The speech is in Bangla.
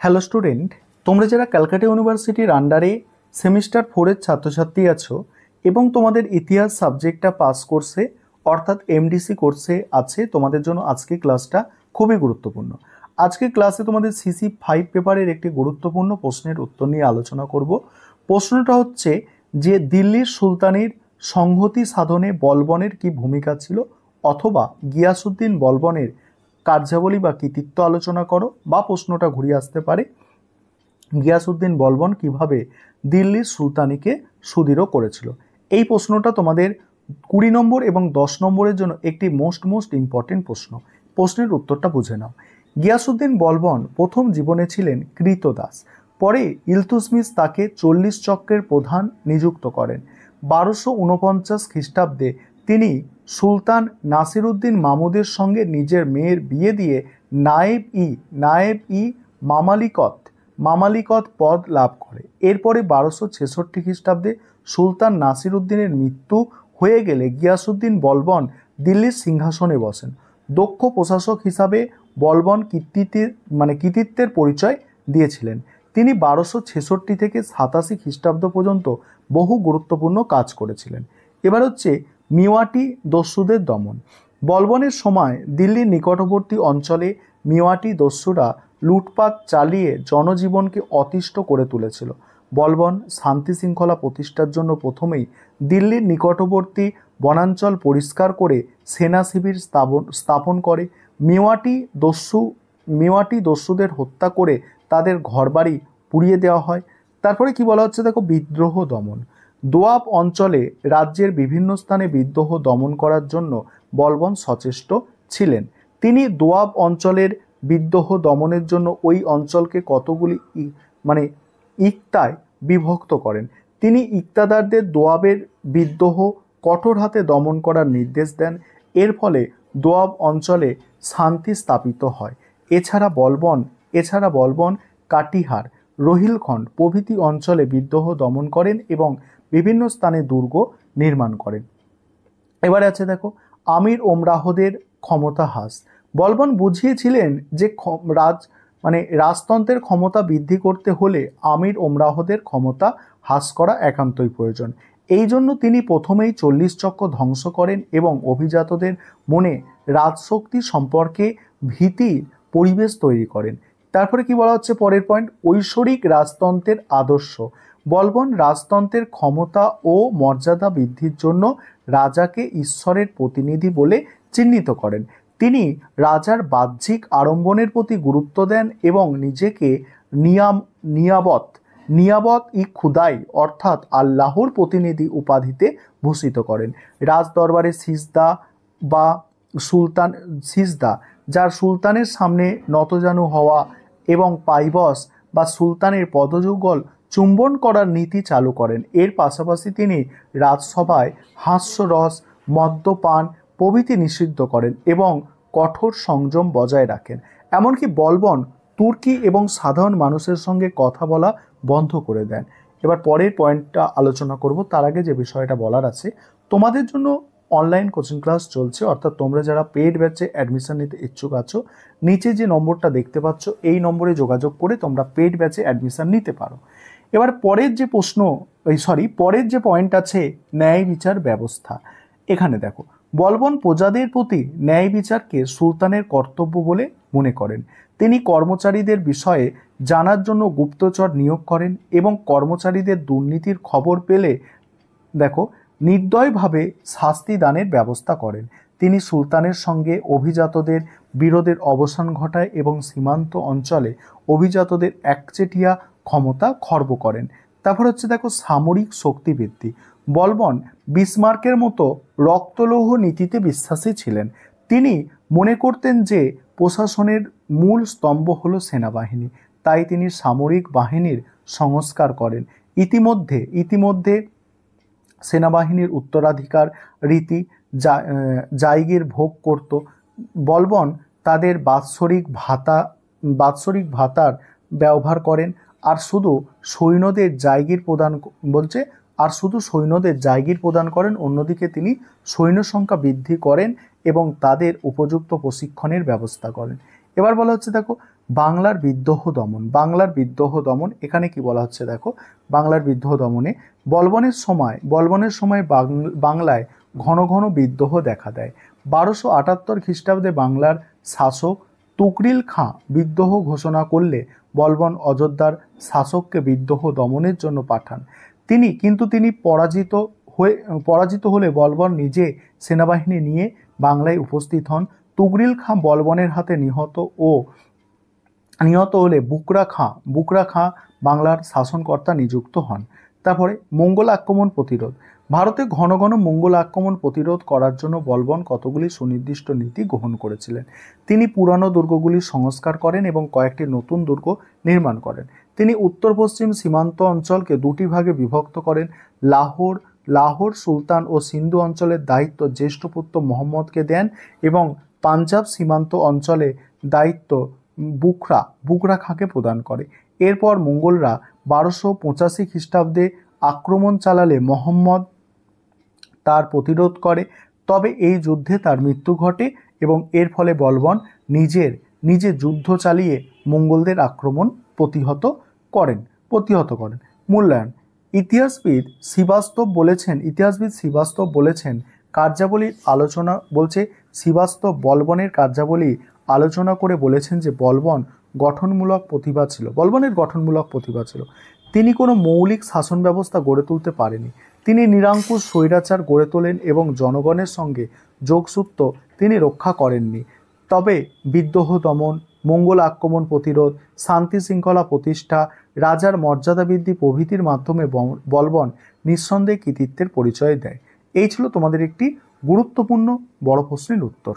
হ্যালো স্টুডেন্ট, তোমরা যারা ক্যালকাটা ইউনিভার্সিটির আন্ডারে সেমিস্টার 4-এর ছাত্রছাত্রী আছো এবং তোমাদের ইতিহাস সাবজেক্টটা পাস কোর্সে অর্থাৎ এমডিসি কোর্সে আছে, তোমাদের জন্য আজকে ক্লাসটা খুবই গুরুত্বপূর্ণ। আজকে ক্লাসে তোমাদের সিসি 5 পেপারের একটি গুরুত্বপূর্ণ প্রশ্নের উত্তর নিয়ে আলোচনা করব। প্রশ্নটা হচ্ছে যে দিল্লির সুলতানের সংহতি সাধনে বলবনের কি ভূমিকা ছিল, অথবা গিয়াসউদ্দিন বলবনের কার্যাবলী বা কৃতিত্ব আলোচনা করো, বা প্রশ্নটা ঘুরিয়ে আসতে পারে গিয়াসউদ্দিন বলবন কিভাবে দিল্লির সুলতানিকে সুদৃঢ় করেছিল। এই প্রশ্নটা তোমাদের 20 নম্বর এবং 10 নম্বরের জন্য একটি মোস্ট ইম্পর্টেন্ট প্রশ্ন। প্রশ্নের উত্তরটা বুঝে নাও। গিয়াসউদ্দিন বলবন প্রথম জীবনে ছিলেন কৃতদাস। পরে ইলতুৎমিশ তাকে 40 চক্রের প্রধান নিযুক্ত করেন। 1249 খ্রিস্টাব্দে তিনি সুলতান নাসিরউদ্দিন মামুদের সঙ্গে নিজের মেয়ের বিয়ে দিয়ে নায়েব-ই মামালিকত পদ লাভ করে। এরপরে 1266 খ্রিস্টাব্দে সুলতান নাসিরউদ্দিনের মৃত্যু হয়ে গেলে গিয়াসউদ্দিন বলবন দিল্লির সিংহাসনে বসেন। দক্ষ প্রশাসক হিসাবে বলবন কৃতিত্বের পরিচয় দিয়েছিলেন। তিনি 1266 থেকে 87 খ্রিস্টাব্দ পর্যন্ত বহু গুরুত্বপূর্ণ কাজ করেছিলেন। এবার হচ্ছে মেওয়াটি দস্যুদের দমন। বলবনের সময় দিল্লির নিকটবর্তী অঞ্চলে মেওয়াটি দস্যুরা লুটপাট চালিয়ে জনজীবনকে অতিষ্ঠ করে তুলেছিল। বলবন শান্তি শৃঙ্খলা প্রতিষ্ঠার জন্য প্রথমেই দিল্লির নিকটবর্তী বনাঞ্চল পরিষ্কার করে সেনা শিবির স্থাপন করে। মেওয়াটি দস্যুদের হত্যা করে তাদের ঘরবাড়ি পুড়িয়ে দেওয়া হয়। তারপরে কি বলা হচ্ছে দেখো, বিদ্রোহ দমন। দোয়াব অঞ্চলে রাজ্যের বিভিন্ন স্থানে বিদ্রোহ দমন করার জন্য বলবন সচেষ্ট ছিলেন। তিনি দোয়াব অঞ্চলের বিদ্রোহ দমনের জন্য ওই অঞ্চলকে কতগুলি ইক্তায় বিভক্ত করেন। তিনি ইক্তাদারদের দোয়াবের বিদ্রোহ কঠোর হাতে দমন করার নির্দেশ দেন। এর ফলে দোয়াব অঞ্চলে শান্তি স্থাপিত হয়। এছাড়া বলবন কাটিহার, রোহিলখণ্ড প্রভৃতি অঞ্চলে বিদ্রোহ দমন করেন এবং বিভিন্ন স্থানে দুর্গ নির্মাণ করেন। এবারে আছে দেখো, আমির ওমরাহদের ক্ষমতা হ্রাস। বলবন বুঝিয়েছিলেন যে রাজতন্ত্রের ক্ষমতা বৃদ্ধি করতে হলে আমির ওমরাহদের ক্ষমতা হ্রাস করা একান্তই প্রয়োজন। এই জন্য তিনি প্রথমেই 40 চক্র ধ্বংস করেন এবং অভিজাতদের মনে রাজশক্তি সম্পর্কে ভীতির পরিবেশ তৈরি করেন। তারপরে কি বলা হচ্ছে পরের পয়েন্ট, ঐশ্বরিক রাজতন্ত্রের আদর্শ। বলবন রাজতন্ত্রের ক্ষমতা ও মর্যাদা বৃদ্ধির জন্য রাজাকে ঈশ্বরের প্রতিনিধি বলে চিহ্নিত করেন। তিনি রাজার বাহ্যিক আড়ম্বরের প্রতি গুরুত্ব দেন এবং নিজেকে নিয়াবত-ই খুদাই অর্থাৎ আল্লাহর প্রতিনিধি উপাধিতে ভূষিত করেন। রাজদরবারে সিজদা, যার সুলতানের সামনে নতজানু হওয়া, এবং পাইবস বা সুলতানের পদযুগল চুম্বন করার নীতি চালু করেন। এর পাশাপাশি তিনি রাজসভায় হাস্যরস, মদ্যপান প্রভৃতি নিষিদ্ধ করেন এবং কঠোর সংযম বজায় রাখেন। এমনকি বলবন তুর্কি এবং সাধারণ মানুষের সঙ্গে কথা বলা বন্ধ করে দেন। এবার পরের পয়েন্টটা আলোচনা করব। তার আগে যে বিষয়টা বলার আছে, তোমাদের জন্য অনলাইন কোচিং ক্লাস চলছে, অর্থাৎ তোমরা যারা পেইড ব্যাচে অ্যাডমিশন নিতে ইচ্ছুক আছো, নিচে যে নম্বরটা দেখতে পাচ্ছ এই নম্বরে যোগাযোগ করে তোমরা পেইড ব্যাচে অ্যাডমিশন নিতে পারো। এবার পরের যে পয়েন্ট আছে, ন্যায় বিচার ব্যবস্থা। এখানে দেখো, বলবন প্রজাদের প্রতি ন্যায় বিচারকে সুলতানের কর্তব্য বলে মনে করেন। তিনি কর্মচারীদের বিষয়ে জানার জন্য গুপ্তচর নিয়োগ করেন এবং কর্মচারীদের দুর্নীতির খবর পেলে নির্দয়ভাবে শাস্তি দানের ব্যবস্থা করেন। তিনি সুলতানের সঙ্গে অভিজাতদের বিরোধের অবসান ঘটায় এবং সীমান্ত অঞ্চলে অভিজাতদের একচেটিয়া ক্ষমতা খর্ব করেন। তারপর হচ্ছে দেখো, সামরিক শক্তি বৃদ্ধি। বলবন বিসমার্কের মতো রক্তলৌহ নীতিতে বিশ্বাসী ছিলেন। তিনি মনে করতেন যে প্রশাসনের মূল স্তম্ভ হলো সেনাবাহিনী, তাই তিনি সামরিক বাহিনীর সংস্কার করেন। ইতিমধ্যে সেনাবাহিনীর উত্তরাধিকার রীতি জায়গির ভোগ করত। বলবন তাদের বাৎসরিক ভাতার ব্যবহার করেন আর শুধু সৈন্যদের জায়গির প্রদান করেন। অন্যদিকে তিনি সৈন্য সংখ্যা বৃদ্ধি করেন এবং তাদের উপযুক্ত প্রশিক্ষণের ব্যবস্থা করেন। এবার বলা হচ্ছে দেখো, বাংলার বিদ্রোহ দমন। বাংলার বিদ্রোহ দমন এখানে কি বলা হচ্ছে দেখো, বাংলার বিদ্রোহ দমনে বলবনের সময় বাংলায় ঘন ঘন বিদ্রোহ দেখা দেয়। 1278 খ্রিস্টাব্দে বাংলার শাসক তুকরিল খাঁ বিদ্রোহ ঘোষণা করলে বলবন অযোধ্যার শাসককে বিদ্রোহ দমনের জন্য পাঠান। তিনি পরাজিত হলে বলবন নিজে সেনাবাহিনী নিয়ে বাংলায় উপস্থিত হন। তুগরিল খাঁ বলবনের হাতে নিহত হলে বুকরা খাঁ বাংলার শাসনকর্তা নিযুক্ত হন। তারপরে মঙ্গল আক্রমণ প্রতিরোধ। ভারতে ঘন ঘন মঙ্গল আক্রমণ প্রতিরোধ করার জন্য বলবন কতগুলি সুনির্দিষ্ট নীতি গ্রহণ করেছিলেন। তিনি পুরানো দুর্গগুলি সংস্কার করেন এবং কয়েকটি নতুন দুর্গ নির্মাণ করেন। তিনি উত্তর পশ্চিম সীমান্ত অঞ্চলকে দুটি ভাগে বিভক্ত করেন। লাহোর সুলতান ও সিন্ধু অঞ্চলের দায়িত্ব জ্যেষ্ঠ পুত্র মোহাম্মদকে দেন এবং পাঞ্জাব সীমান্ত অঞ্চলে দায়িত্ব বুকরা খাঁকে প্রদান করে। এরপর মঙ্গলরা 1285 খ্রিস্টাব্দে আক্রমণ চালালে মোহাম্মদ তার প্রতিরোধ করে, তবে এই যুদ্ধে তার মৃত্যু ঘটে এবং এর ফলে বলবন নিজে যুদ্ধ চালিয়ে মঙ্গলদের আক্রমণ প্রতিহত করেন। মূল্যায়ন। ইতিহাসবিদ শ্রীবাস্তব বলেছেন কার্যাবলীর আলোচনা বলছে শ্রীবাস্তব বলবনের কার্যাবলী আলোচনা করে বলেছেন যে বলবনের গঠনমূলক প্রতিভা ছিল। তিনি কোনো মৌলিক শাসন ব্যবস্থা গড়ে তুলতে পারেনি। তিনি নিরঙ্কুশ স্বৈরাচার গড়ে তোলেন এবং জনগণের সঙ্গে যোগসূত্র তিনি রক্ষা করেননি। তবে বিদ্রোহ দমন, মঙ্গল আক্রমণ প্রতিরোধ, শান্তি শৃঙ্খলা প্রতিষ্ঠা, রাজার মর্যাদা বৃদ্ধি প্রভৃতির মাধ্যমে বলবন নিঃসন্দেহে কৃতিত্বের পরিচয় দেয়। এই ছিল তোমাদের একটি গুরুত্বপূর্ণ বড় প্রশ্নের উত্তর।